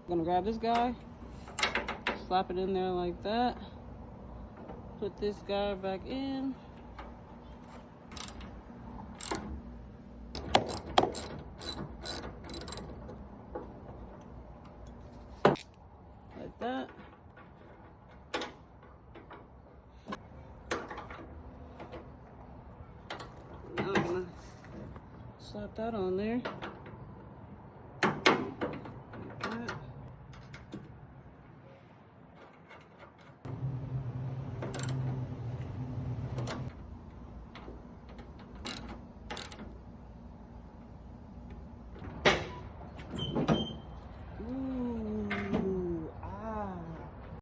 I'm gonna grab this guy, slap it in there like that, put this guy back in. Like that. Now I'm gonna slap that on there.